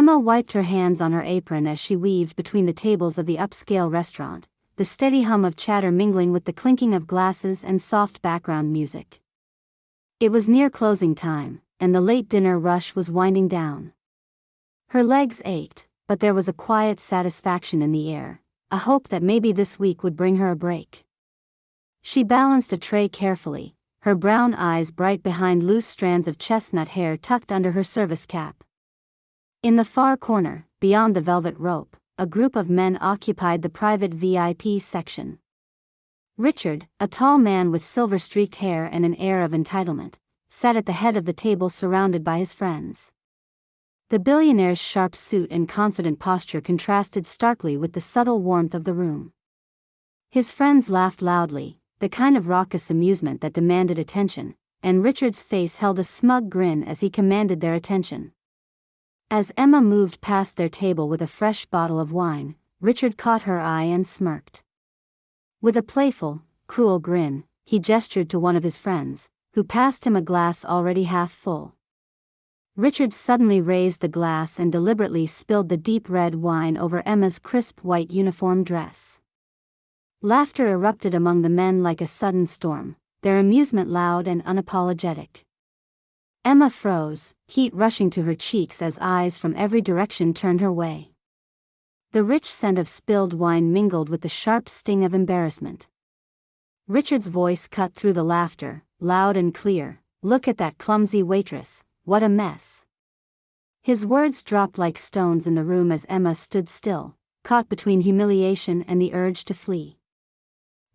Emma wiped her hands on her apron as she weaved between the tables of the upscale restaurant, the steady hum of chatter mingling with the clinking of glasses and soft background music. It was near closing time, and the late dinner rush was winding down. Her legs ached, but there was a quiet satisfaction in the air, a hope that maybe this week would bring her a break. She balanced a tray carefully, her brown eyes bright behind loose strands of chestnut hair tucked under her service cap. In the far corner, beyond the velvet rope, a group of men occupied the private VIP section. Richard, a tall man with silver-streaked hair and an air of entitlement, sat at the head of the table surrounded by his friends. The billionaire's sharp suit and confident posture contrasted starkly with the subtle warmth of the room. His friends laughed loudly, the kind of raucous amusement that demanded attention, and Richard's face held a smug grin as he commanded their attention. As Emma moved past their table with a fresh bottle of wine, Richard caught her eye and smirked. With a playful, cruel grin, he gestured to one of his friends, who passed him a glass already half full. Richard suddenly raised the glass and deliberately spilled the deep red wine over Emma's crisp white uniform dress. Laughter erupted among the men like a sudden storm, their amusement loud and unapologetic. Emma froze, heat rushing to her cheeks as eyes from every direction turned her way. The rich scent of spilled wine mingled with the sharp sting of embarrassment. Richard's voice cut through the laughter, loud and clear. "Look at that clumsy waitress, what a mess." His words dropped like stones in the room as Emma stood still, caught between humiliation and the urge to flee.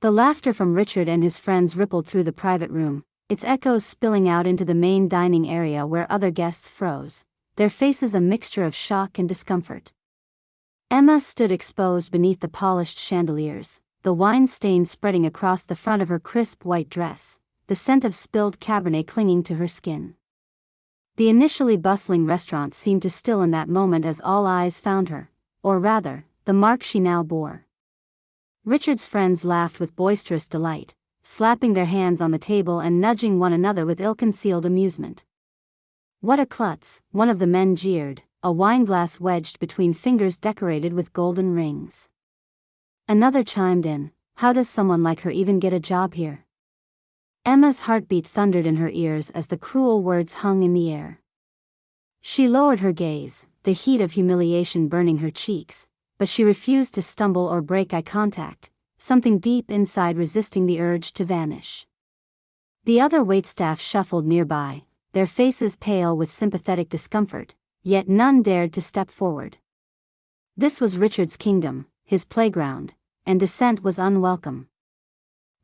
The laughter from Richard and his friends rippled through the private room, its echoes spilling out into the main dining area where other guests froze, their faces a mixture of shock and discomfort. Emma stood exposed beneath the polished chandeliers, the wine stain spreading across the front of her crisp white dress, the scent of spilled Cabernet clinging to her skin. The initially bustling restaurant seemed to still in that moment as all eyes found her, or rather, the mark she now bore. Richard's friends laughed with boisterous delight, slapping their hands on the table and nudging one another with ill-concealed amusement. "What a klutz," one of the men jeered, a wineglass wedged between fingers decorated with golden rings. Another chimed in, "How does someone like her even get a job here?" Emma's heartbeat thundered in her ears as the cruel words hung in the air. She lowered her gaze, the heat of humiliation burning her cheeks, but she refused to stumble or break eye contact, something deep inside resisting the urge to vanish. The other waitstaff shuffled nearby, their faces pale with sympathetic discomfort, yet none dared to step forward. This was Richard's kingdom, his playground, and dissent was unwelcome.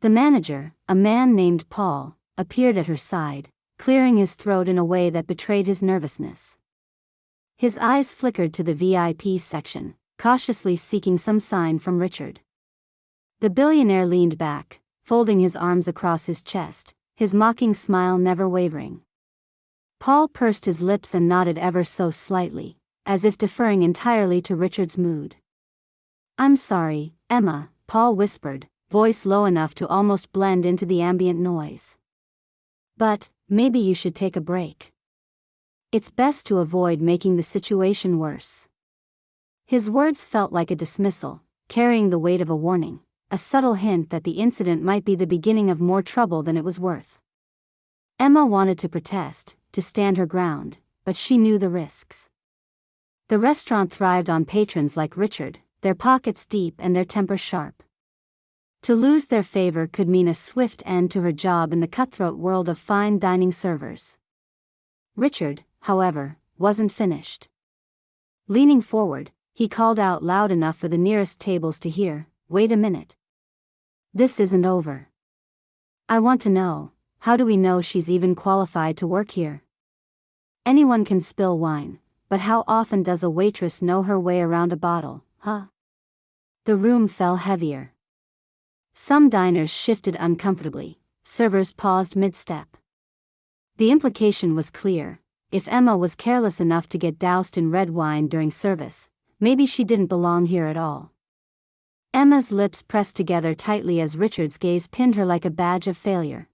The manager, a man named Paul, appeared at her side, clearing his throat in a way that betrayed his nervousness. His eyes flickered to the VIP section, cautiously seeking some sign from Richard. The billionaire leaned back, folding his arms across his chest, his mocking smile never wavering. Paul pursed his lips and nodded ever so slightly, as if deferring entirely to Richard's mood. "I'm sorry, Emma," Paul whispered, voice low enough to almost blend into the ambient noise. "But, maybe you should take a break. It's best to avoid making the situation worse." His words felt like a dismissal, carrying the weight of a warning, a subtle hint that the incident might be the beginning of more trouble than it was worth. Emma wanted to protest, to stand her ground, but she knew the risks. The restaurant thrived on patrons like Richard, their pockets deep and their temper sharp. To lose their favor could mean a swift end to her job in the cutthroat world of fine dining servers. Richard, however, wasn't finished. Leaning forward, he called out loud enough for the nearest tables to hear, "Wait a minute. This isn't over. I want to know, how do we know she's even qualified to work here? Anyone can spill wine, but how often does a waitress know her way around a bottle, huh?" The room fell heavier. Some diners shifted uncomfortably, servers paused mid-step. The implication was clear: if Emma was careless enough to get doused in red wine during service, maybe she didn't belong here at all. Emma's lips pressed together tightly as Richard's gaze pinned her like a badge of failure.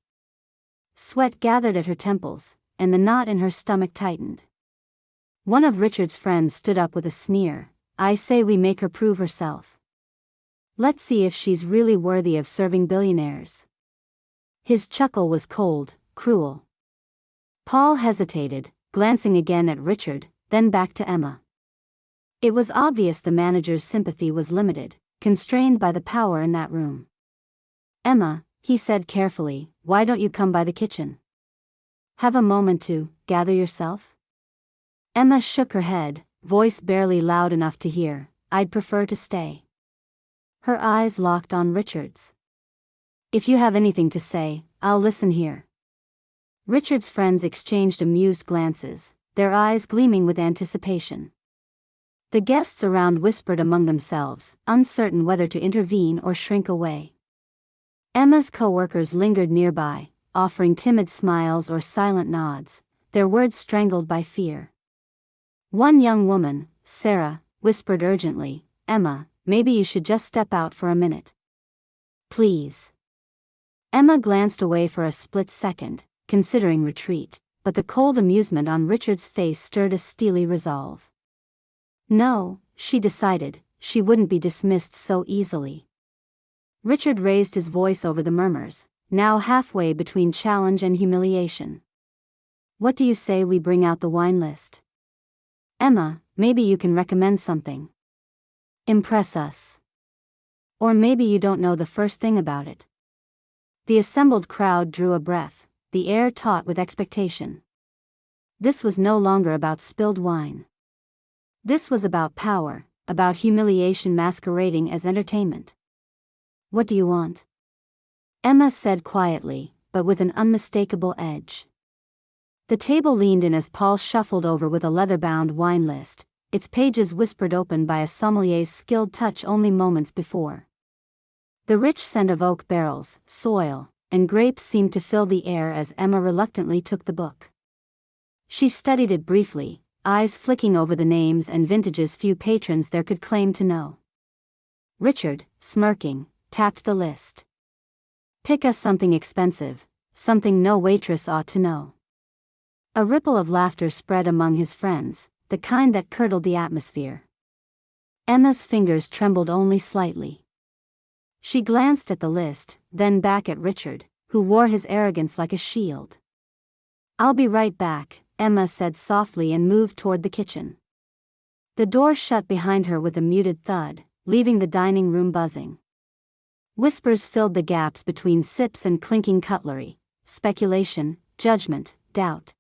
Sweat gathered at her temples, and the knot in her stomach tightened. One of Richard's friends stood up with a sneer. "I say we make her prove herself. Let's see if she's really worthy of serving billionaires." His chuckle was cold, cruel. Paul hesitated, glancing again at Richard, then back to Emma. It was obvious the manager's sympathy was limited, constrained by the power in that room. "Emma," he said carefully, "why don't you come by the kitchen? Have a moment to gather yourself?" Emma shook her head, voice barely loud enough to hear. "I'd prefer to stay." Her eyes locked on Richard's. "If you have anything to say, I'll listen here." Richard's friends exchanged amused glances, their eyes gleaming with anticipation. The guests around whispered among themselves, uncertain whether to intervene or shrink away. Emma's co-workers lingered nearby, offering timid smiles or silent nods, their words strangled by fear. One young woman, Sarah, whispered urgently, "Emma, maybe you should just step out for a minute. Please." Emma glanced away for a split second, considering retreat, but the cold amusement on Richard's face stirred a steely resolve. No, she decided, she wouldn't be dismissed so easily. Richard raised his voice over the murmurs, now halfway between challenge and humiliation. "What do you say we bring out the wine list? Emma, maybe you can recommend something. Impress us. Or maybe you don't know the first thing about it." The assembled crowd drew a breath, the air taut with expectation. This was no longer about spilled wine. This was about power, about humiliation masquerading as entertainment. "What do you want?" Emma said quietly, but with an unmistakable edge. The table leaned in as Paul shuffled over with a leather-bound wine list, its pages whispered open by a sommelier's skilled touch only moments before. The rich scent of oak barrels, soil, and grapes seemed to fill the air as Emma reluctantly took the book. She studied it briefly, eyes flicking over the names and vintages few patrons there could claim to know. Richard, smirking, tapped the list. "Pick us something expensive, something no waitress ought to know." A ripple of laughter spread among his friends, the kind that curdled the atmosphere. Emma's fingers trembled only slightly. She glanced at the list, then back at Richard, who wore his arrogance like a shield. "I'll be right back," Emma said softly and moved toward the kitchen. The door shut behind her with a muted thud, leaving the dining room buzzing. Whispers filled the gaps between sips and clinking cutlery, speculation, judgment, doubt.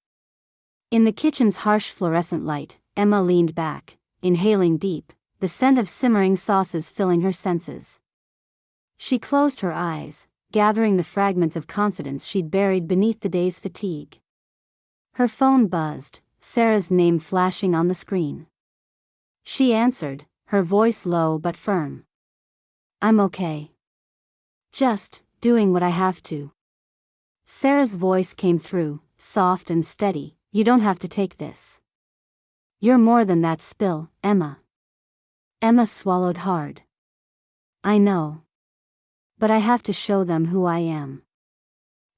In the kitchen's harsh fluorescent light, Emma leaned back, inhaling deep, the scent of simmering sauces filling her senses. She closed her eyes, gathering the fragments of confidence she'd buried beneath the day's fatigue. Her phone buzzed, Sarah's name flashing on the screen. She answered, her voice low but firm. "I'm okay. Just doing what I have to." Sarah's voice came through, soft and steady. "You don't have to take this. You're more than that spill, Emma." Emma swallowed hard. "I know. But I have to show them who I am."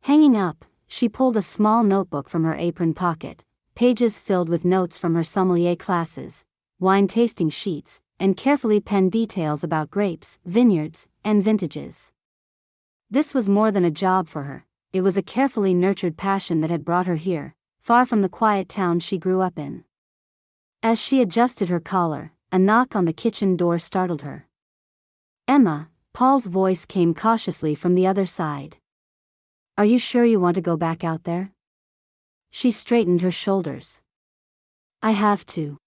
Hanging up, she pulled a small notebook from her apron pocket, pages filled with notes from her sommelier classes, wine tasting sheets, and carefully penned details about grapes, vineyards, and vintages. This was more than a job for her, it was a carefully nurtured passion that had brought her here, far from the quiet town she grew up in. As she adjusted her collar, a knock on the kitchen door startled her. "Emma," Paul's voice came cautiously from the other side. "Are you sure you want to go back out there?" She straightened her shoulders. "I have to."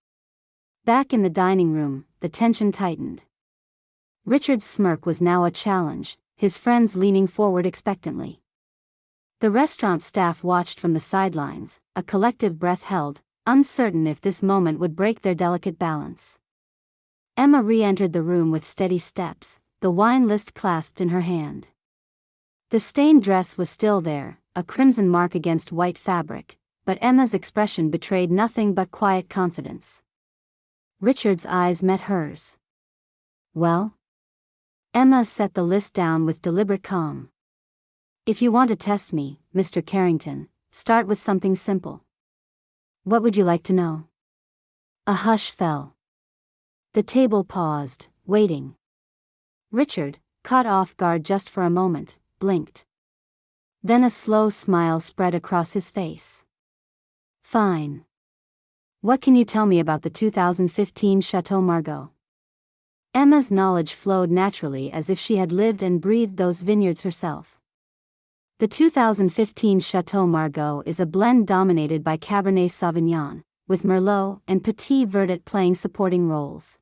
Back in the dining room, the tension tightened. Richard's smirk was now a challenge, his friends leaning forward expectantly. The restaurant staff watched from the sidelines, a collective breath held, uncertain if this moment would break their delicate balance. Emma re-entered the room with steady steps, the wine list clasped in her hand. The stained dress was still there, a crimson mark against white fabric, but Emma's expression betrayed nothing but quiet confidence. Richard's eyes met hers. "Well?" Emma set the list down with deliberate calm. "If you want to test me, Mr. Carrington, start with something simple. What would you like to know?" A hush fell. The table paused, waiting. Richard, caught off guard just for a moment, blinked. Then a slow smile spread across his face. Fine. What can you tell me about the 2015 Chateau Margaux? Emma's knowledge flowed naturally as if she had lived and breathed those vineyards herself. The 2015 Chateau Margaux is a blend dominated by Cabernet Sauvignon, with Merlot and Petit Verdot playing supporting roles.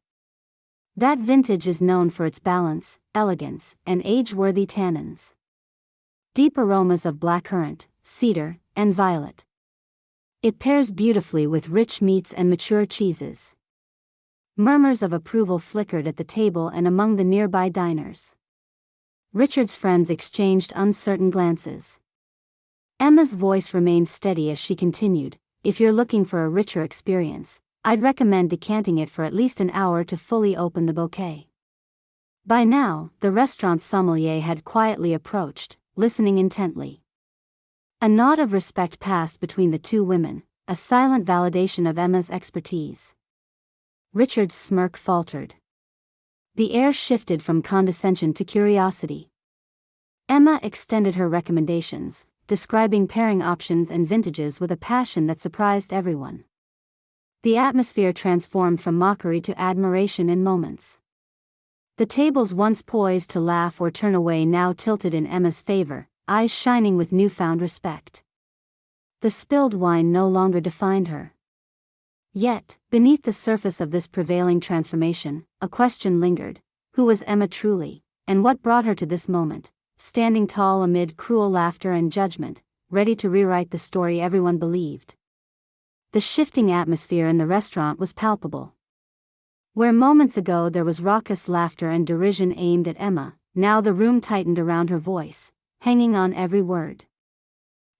That vintage is known for its balance, elegance, and age-worthy tannins. Deep aromas of blackcurrant, cedar, and violet. It pairs beautifully with rich meats and mature cheeses. Murmurs of approval flickered at the table and among the nearby diners. Richard's friends exchanged uncertain glances. Emma's voice remained steady as she continued, "If you're looking for a richer experience, I'd recommend decanting it for at least an hour to fully open the bouquet." By now, the restaurant's sommelier had quietly approached, listening intently. A nod of respect passed between the two women, a silent validation of Emma's expertise. Richard's smirk faltered. The air shifted from condescension to curiosity. Emma extended her recommendations, describing pairing options and vintages with a passion that surprised everyone. The atmosphere transformed from mockery to admiration in moments. The tables once poised to laugh or turn away now tilted in Emma's favor, eyes shining with newfound respect. The spilled wine no longer defined her. Yet, beneath the surface of this prevailing transformation, a question lingered: who was Emma truly, and what brought her to this moment, standing tall amid cruel laughter and judgment, ready to rewrite the story everyone believed? The shifting atmosphere in the restaurant was palpable. Where moments ago there was raucous laughter and derision aimed at Emma, now the room tightened around her voice, hanging on every word.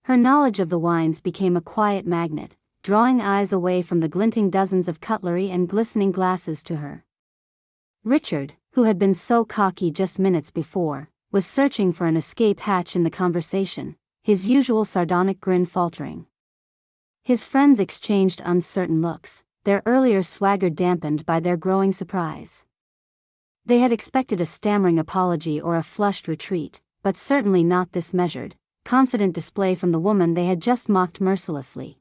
Her knowledge of the wines became a quiet magnet, drawing eyes away from the glinting dozens of cutlery and glistening glasses to her. Richard, who had been so cocky just minutes before, was searching for an escape hatch in the conversation, his usual sardonic grin faltering. His friends exchanged uncertain looks, their earlier swagger dampened by their growing surprise. They had expected a stammering apology or a flushed retreat, but certainly not this measured, confident display from the woman they had just mocked mercilessly.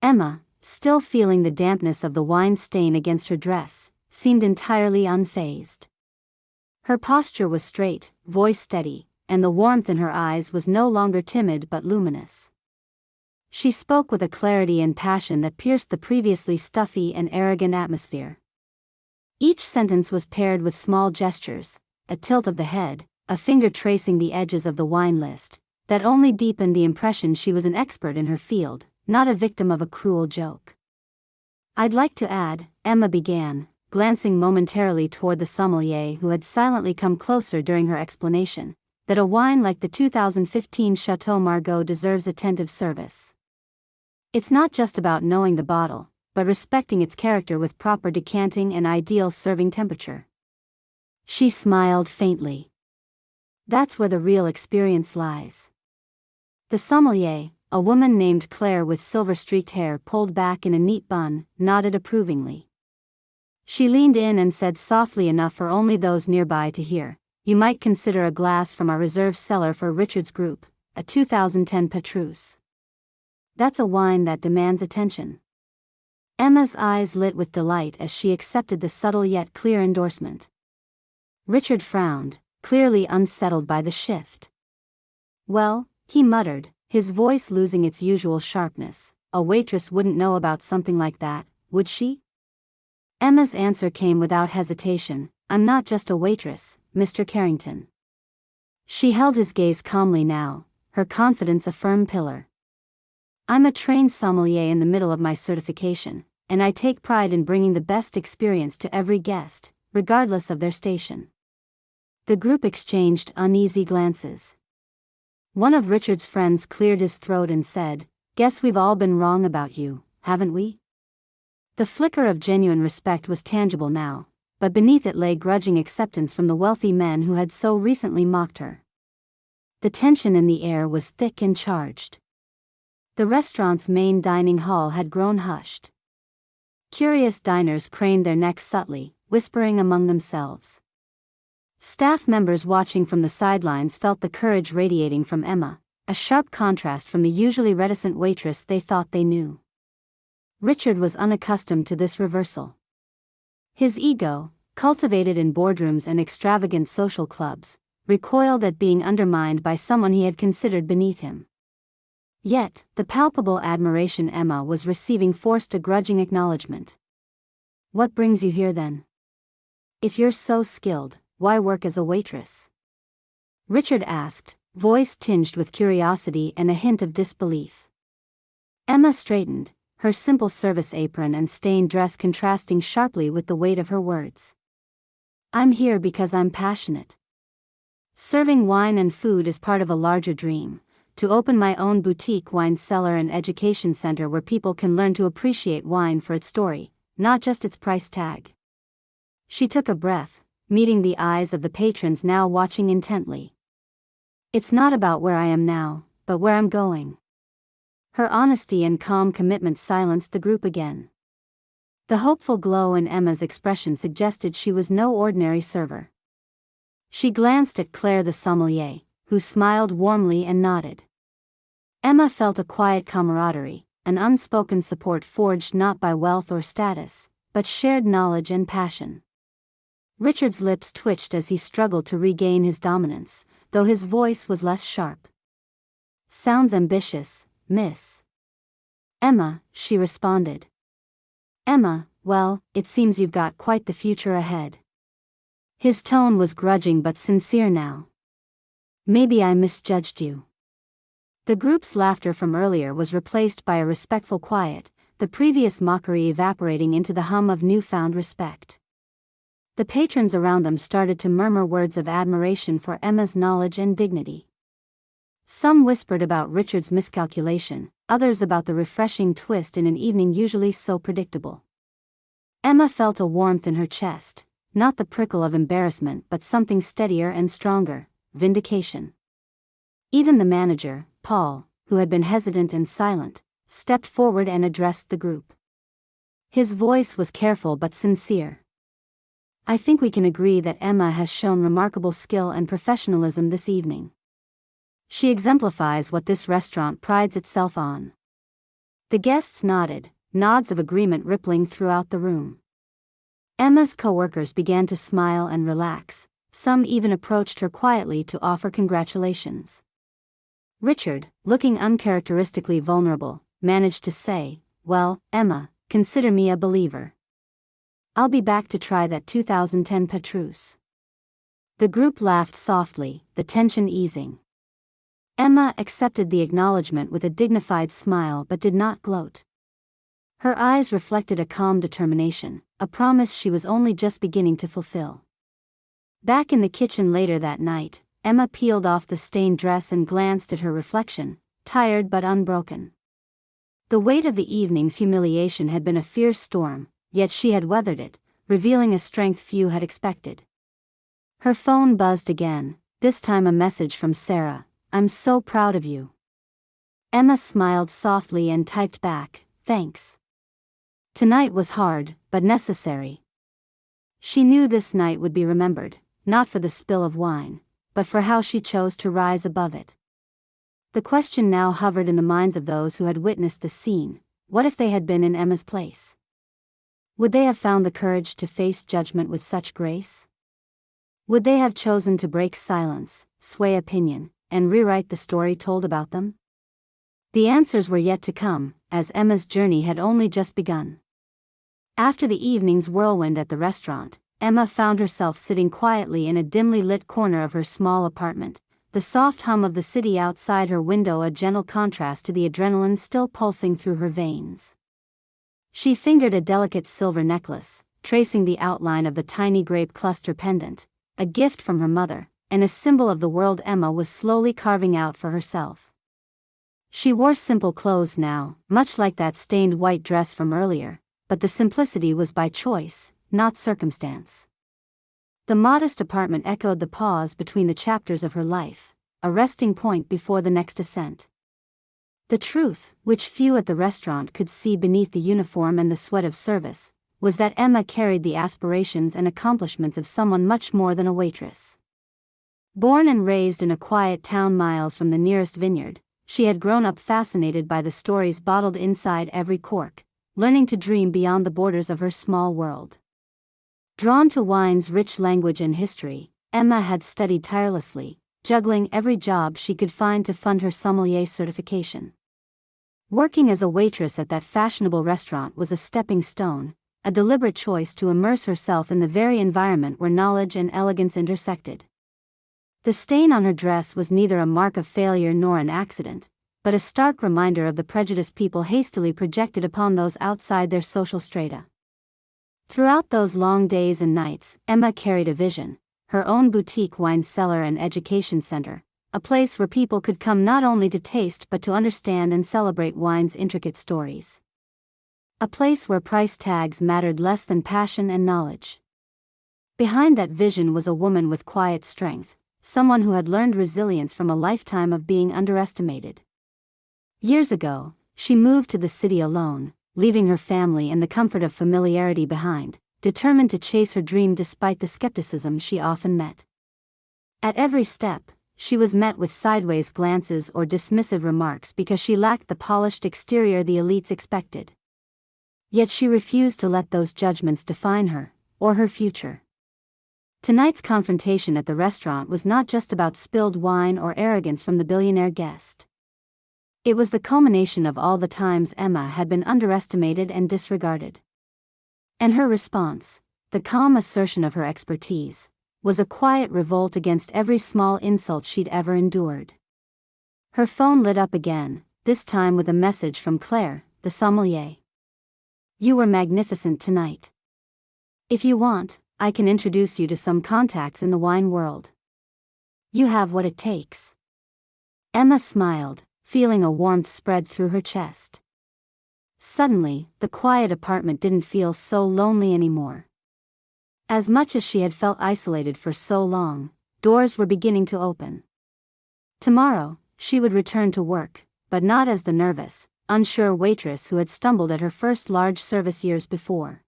Emma, still feeling the dampness of the wine stain against her dress, seemed entirely unfazed. Her posture was straight, voice steady, and the warmth in her eyes was no longer timid but luminous. She spoke with a clarity and passion that pierced the previously stuffy and arrogant atmosphere. Each sentence was paired with small gestures, a tilt of the head, a finger tracing the edges of the wine list, that only deepened the impression she was an expert in her field, not a victim of a cruel joke. "I'd like to add," Emma began, glancing momentarily toward the sommelier who had silently come closer during her explanation, "that a wine like the 2015 Chateau Margaux deserves attentive service. It's not just about knowing the bottle, but respecting its character with proper decanting and ideal serving temperature." She smiled faintly. "That's where the real experience lies." The sommelier, a woman named Claire with silver-streaked hair pulled back in a neat bun, nodded approvingly. She leaned in and said softly enough for only those nearby to hear, "You might consider a glass from our reserve cellar for Richard's group, a 2010 Petrus. That's a wine that demands attention." Emma's eyes lit with delight as she accepted the subtle yet clear endorsement. Richard frowned, clearly unsettled by the shift. "Well," he muttered, his voice losing its usual sharpness, "a waitress wouldn't know about something like that, would she?" Emma's answer came without hesitation, "I'm not just a waitress, Mr. Carrington." She held his gaze calmly now, her confidence a firm pillar. "I'm a trained sommelier in the middle of my certification, and I take pride in bringing the best experience to every guest, regardless of their station." The group exchanged uneasy glances. One of Richard's friends cleared his throat and said, "Guess we've all been wrong about you, haven't we?" The flicker of genuine respect was tangible now, but beneath it lay grudging acceptance from the wealthy men who had so recently mocked her. The tension in the air was thick and charged. The restaurant's main dining hall had grown hushed. Curious diners craned their necks subtly, whispering among themselves. Staff members watching from the sidelines felt the courage radiating from Emma, a sharp contrast from the usually reticent waitress they thought they knew. Richard was unaccustomed to this reversal. His ego, cultivated in boardrooms and extravagant social clubs, recoiled at being undermined by someone he had considered beneath him. Yet, the palpable admiration Emma was receiving forced a grudging acknowledgement. "What brings you here then? If you're so skilled, why work as a waitress?" Richard asked, voice tinged with curiosity and a hint of disbelief. Emma straightened, her simple service apron and stained dress contrasting sharply with the weight of her words. "I'm here because I'm passionate. Serving wine and food is part of a larger dream, to open my own boutique wine cellar and education center where people can learn to appreciate wine for its story, not just its price tag." She took a breath, meeting the eyes of the patrons now watching intently. "It's not about where I am now, but where I'm going." Her honesty and calm commitment silenced the group again. The hopeful glow in Emma's expression suggested she was no ordinary server. She glanced at Claire the sommelier, who smiled warmly and nodded. Emma felt a quiet camaraderie, an unspoken support forged not by wealth or status, but shared knowledge and passion. Richard's lips twitched as he struggled to regain his dominance, though his voice was less sharp. "Sounds ambitious, miss." "Emma," she responded. "Emma, well, it seems you've got quite the future ahead." His tone was grudging but sincere now. "Maybe I misjudged you." The group's laughter from earlier was replaced by a respectful quiet, the previous mockery evaporating into the hum of newfound respect. The patrons around them started to murmur words of admiration for Emma's knowledge and dignity. Some whispered about Richard's miscalculation, others about the refreshing twist in an evening usually so predictable. Emma felt a warmth in her chest, not the prickle of embarrassment but something steadier and stronger, vindication. Even the manager, Paul, who had been hesitant and silent, stepped forward and addressed the group. His voice was careful but sincere. "I think we can agree that Emma has shown remarkable skill and professionalism this evening. She exemplifies what this restaurant prides itself on." The guests nodded, nods of agreement rippling throughout the room. Emma's co-workers began to smile and relax, some even approached her quietly to offer congratulations. Richard, looking uncharacteristically vulnerable, managed to say, "Well, Emma, consider me a believer. I'll be back to try that 2010 Petrus." The group laughed softly, the tension easing. Emma accepted the acknowledgement with a dignified smile but did not gloat. Her eyes reflected a calm determination, a promise she was only just beginning to fulfill. Back in the kitchen later that night, Emma peeled off the stained dress and glanced at her reflection, tired but unbroken. The weight of the evening's humiliation had been a fierce storm, yet she had weathered it, revealing a strength few had expected. Her phone buzzed again, this time a message from Sarah. "I'm so proud of you." Emma smiled softly and typed back, "Thanks. Tonight was hard, but necessary." She knew this night would be remembered, not for the spill of wine, but for how she chose to rise above it. The question now hovered in the minds of those who had witnessed the scene: what if they had been in Emma's place? Would they have found the courage to face judgment with such grace? Would they have chosen to break silence, sway opinion, and rewrite the story told about them? The answers were yet to come, as Emma's journey had only just begun. After the evening's whirlwind at the restaurant, Emma found herself sitting quietly in a dimly lit corner of her small apartment, the soft hum of the city outside her window a gentle contrast to the adrenaline still pulsing through her veins. She fingered a delicate silver necklace, tracing the outline of the tiny grape cluster pendant, a gift from her mother, and a symbol of the world Emma was slowly carving out for herself. She wore simple clothes now, much like that stained white dress from earlier, but the simplicity was by choice, not circumstance. The modest apartment echoed the pause between the chapters of her life, a resting point before the next ascent. The truth, which few at the restaurant could see beneath the uniform and the sweat of service, was that Emma carried the aspirations and accomplishments of someone much more than a waitress. Born and raised in a quiet town miles from the nearest vineyard, she had grown up fascinated by the stories bottled inside every cork, learning to dream beyond the borders of her small world. Drawn to wine's rich language and history, Emma had studied tirelessly, juggling every job she could find to fund her sommelier certification. Working as a waitress at that fashionable restaurant was a stepping stone, a deliberate choice to immerse herself in the very environment where knowledge and elegance intersected. The stain on her dress was neither a mark of failure nor an accident, but a stark reminder of the prejudice people hastily projected upon those outside their social strata. Throughout those long days and nights, Emma carried a vision, her own boutique wine cellar and education center, a place where people could come not only to taste but to understand and celebrate wine's intricate stories. A place where price tags mattered less than passion and knowledge. Behind that vision was a woman with quiet strength, someone who had learned resilience from a lifetime of being underestimated. Years ago, she moved to the city alone, leaving her family and the comfort of familiarity behind, determined to chase her dream despite the skepticism she often met. At every step, she was met with sideways glances or dismissive remarks because she lacked the polished exterior the elites expected. Yet she refused to let those judgments define her, or her future. Tonight's confrontation at the restaurant was not just about spilled wine or arrogance from the billionaire guest. It was the culmination of all the times Emma had been underestimated and disregarded. And her response, the calm assertion of her expertise, was a quiet revolt against every small insult she'd ever endured. Her phone lit up again, this time with a message from Claire, the sommelier. "You were magnificent tonight. If you want, I can introduce you to some contacts in the wine world. You have what it takes." Emma smiled, feeling a warmth spread through her chest. Suddenly, the quiet apartment didn't feel so lonely anymore. As much as she had felt isolated for so long, doors were beginning to open. Tomorrow, she would return to work, but not as the nervous, unsure waitress who had stumbled at her first large service years before.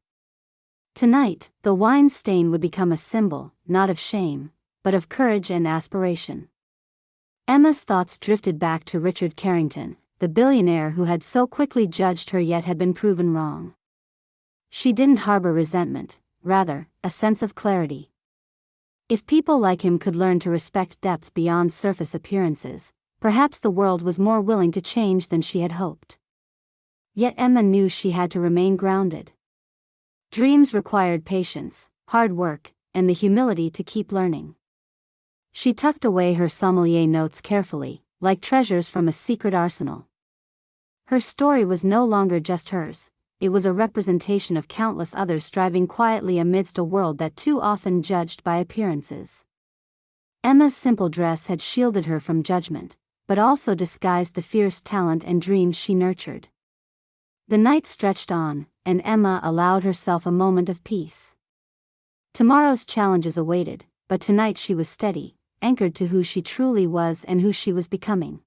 Tonight, the wine stain would become a symbol, not of shame, but of courage and aspiration. Emma's thoughts drifted back to Richard Carrington, the billionaire who had so quickly judged her yet had been proven wrong. She didn't harbor resentment, rather, a sense of clarity. If people like him could learn to respect depth beyond surface appearances, perhaps the world was more willing to change than she had hoped. Yet Emma knew she had to remain grounded. Dreams required patience, hard work, and the humility to keep learning. She tucked away her sommelier notes carefully, like treasures from a secret arsenal. Her story was no longer just hers, it was a representation of countless others striving quietly amidst a world that too often judged by appearances. Emma's simple dress had shielded her from judgment, but also disguised the fierce talent and dreams she nurtured. The night stretched on, and Emma allowed herself a moment of peace. Tomorrow's challenges awaited, but tonight she was steady, anchored to who she truly was and who she was becoming.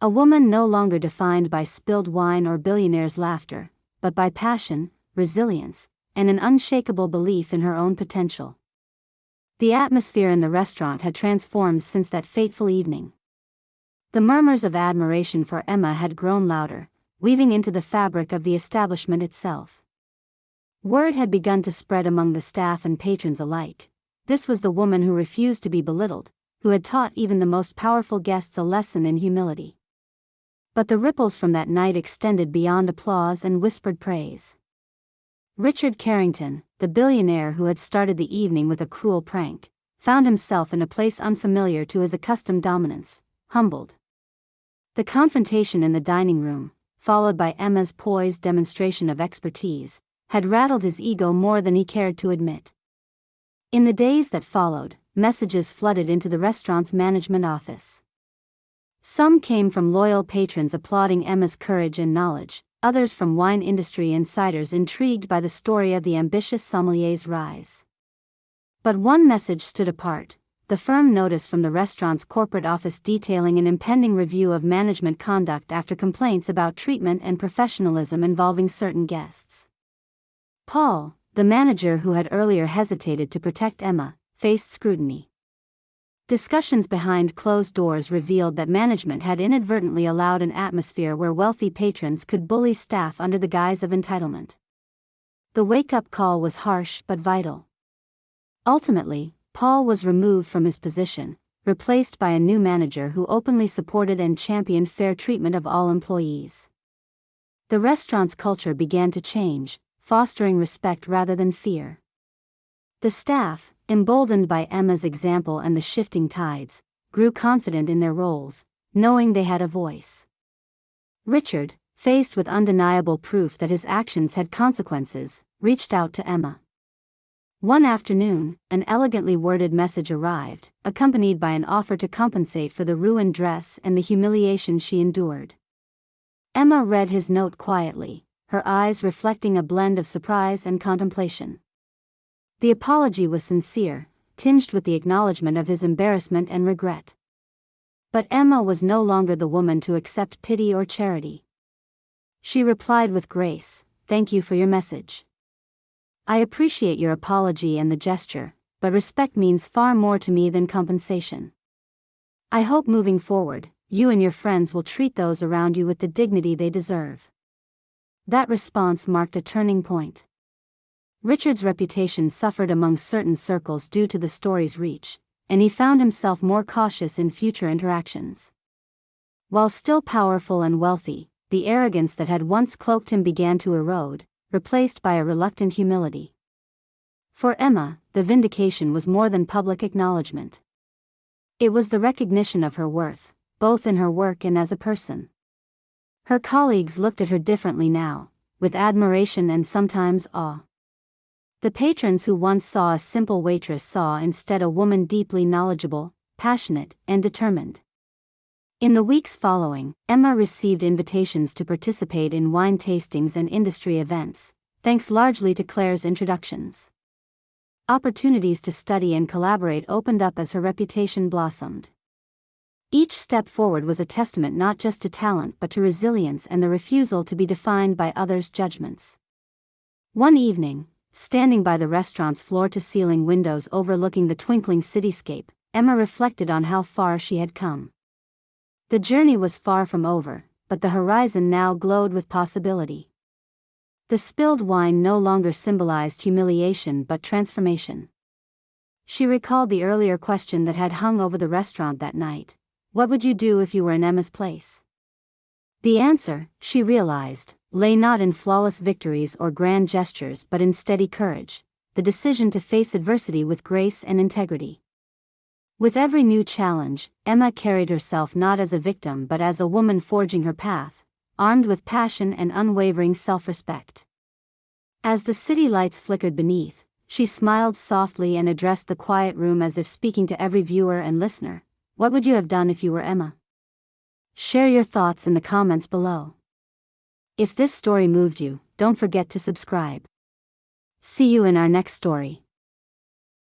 A woman no longer defined by spilled wine or billionaire's laughter, but by passion, resilience, and an unshakable belief in her own potential. The atmosphere in the restaurant had transformed since that fateful evening. The murmurs of admiration for Emma had grown louder, weaving into the fabric of the establishment itself. Word had begun to spread among the staff and patrons alike. This was the woman who refused to be belittled, who had taught even the most powerful guests a lesson in humility. But the ripples from that night extended beyond applause and whispered praise. Richard Carrington, the billionaire who had started the evening with a cruel prank, found himself in a place unfamiliar to his accustomed dominance, humbled. The confrontation in the dining room, followed by Emma's poised demonstration of expertise, had rattled his ego more than he cared to admit. In the days that followed, messages flooded into the restaurant's management office. Some came from loyal patrons applauding Emma's courage and knowledge, others from wine industry insiders intrigued by the story of the ambitious sommelier's rise. But one message stood apart: the firm notice from the restaurant's corporate office detailing an impending review of management conduct after complaints about treatment and professionalism involving certain guests. Paul, the manager who had earlier hesitated to protect Emma, faced scrutiny. Discussions behind closed doors revealed that management had inadvertently allowed an atmosphere where wealthy patrons could bully staff under the guise of entitlement. The wake-up call was harsh but vital. Ultimately, Paul was removed from his position, replaced by a new manager who openly supported and championed fair treatment of all employees. The restaurant's culture began to change, fostering respect rather than fear. The staff, emboldened by Emma's example and the shifting tides, grew confident in their roles, knowing they had a voice. Richard, faced with undeniable proof that his actions had consequences, reached out to Emma. One afternoon, an elegantly worded message arrived, accompanied by an offer to compensate for the ruined dress and the humiliation she endured. Emma read his note quietly, her eyes reflecting a blend of surprise and contemplation. The apology was sincere, tinged with the acknowledgement of his embarrassment and regret. But Emma was no longer the woman to accept pity or charity. She replied with grace, "Thank you for your message. I appreciate your apology and the gesture, but respect means far more to me than compensation. I hope moving forward, you and your friends will treat those around you with the dignity they deserve." That response marked a turning point. Richard's reputation suffered among certain circles due to the story's reach, and he found himself more cautious in future interactions. While still powerful and wealthy, the arrogance that had once cloaked him began to erode, replaced by a reluctant humility. For Emma, the vindication was more than public acknowledgement. It was the recognition of her worth, both in her work and as a person. Her colleagues looked at her differently now, with admiration and sometimes awe. The patrons who once saw a simple waitress saw instead a woman deeply knowledgeable, passionate, and determined. In the weeks following, Emma received invitations to participate in wine tastings and industry events, thanks largely to Claire's introductions. Opportunities to study and collaborate opened up as her reputation blossomed. Each step forward was a testament not just to talent but to resilience and the refusal to be defined by others' judgments. One evening, standing by the restaurant's floor-to-ceiling windows overlooking the twinkling cityscape, Emma reflected on how far she had come. The journey was far from over, but the horizon now glowed with possibility. The spilled wine no longer symbolized humiliation but transformation. She recalled the earlier question that had hung over the restaurant that night: what would you do if you were in Emma's place? The answer, she realized, lay not in flawless victories or grand gestures but in steady courage, the decision to face adversity with grace and integrity. With every new challenge, Emma carried herself not as a victim but as a woman forging her path, armed with passion and unwavering self-respect. As the city lights flickered beneath, she smiled softly and addressed the quiet room as if speaking to every viewer and listener. What would you have done if you were Emma? Share your thoughts in the comments below. If this story moved you, don't forget to subscribe. See you in our next story.